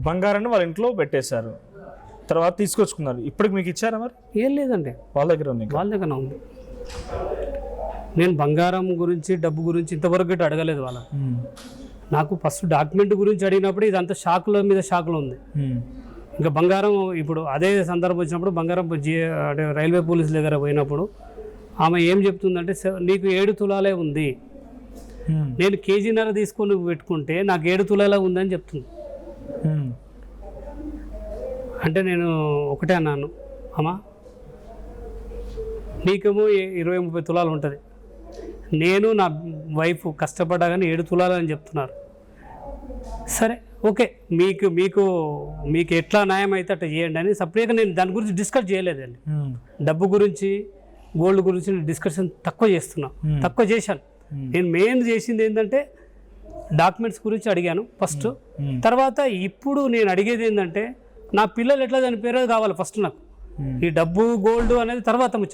బంగారాన్ని వాళ్ళ ఇంట్లో పెట్టేశారు, తర్వాత తీసుకొచ్చుకున్నారు. ఇప్పటికి మీకు ఇచ్చారా మరి? ఏం లేదండి, వాళ్ళ దగ్గర ఉంది. వాళ్ళ దగ్గర ఉంది. నేను బంగారం గురించి డబ్బు గురించి ఇంతవరకు ఇటు అడగలేదు వాళ్ళ. నాకు ఫస్ట్ డాక్యుమెంట్ గురించి అడిగినప్పుడు ఇదంతా షాకుల మీద షాకులు ఉంది. ఇంకా బంగారం ఇప్పుడు అదే సందర్భం వచ్చినప్పుడు బంగారం అంటే రైల్వే పోలీస్ దగ్గర పోయినప్పుడు ఆమె ఏం చెప్తుందంటే, నీకు 7 తులాలే ఉంది, నేను కేజీన్నర తీసుకొని పెట్టుకుంటే నాకు 7 తులాలే ఉందని చెప్తుంది. అంటే నేను ఒకటే అన్నాను, అమ్మా నీకేమో 20-30 తులాలు ఉంటుంది, నేను నా వైఫ్ కష్టపడ్డా కానీ 7 తులాలు అని చెప్తున్నారు. సరే ఓకే, మీకు మీకు మీకు ఎట్లా న్యాయం అయితే అట్లా చేయండి అని సపరేట్గా నేను దాని గురించి డిస్కస్ చేయలేదండి. డబ్బు గురించి గోల్డ్ గురించి డిస్కషన్ తక్కువ చేశాను. నేను మెయిన్ చేసింది ఏంటంటే డాక్యుమెంట్స్ గురించి అడిగాను ఫస్ట్. తర్వాత ఇప్పుడు నేను అడిగేది ఏంటంటే నా పిల్లలు ఎట్లా చనిపోయారో కావాలి ఫస్ట్ నాకు. ఈ డబ్బు గోల్డ్ అనేది తర్వాత ముచ్చట.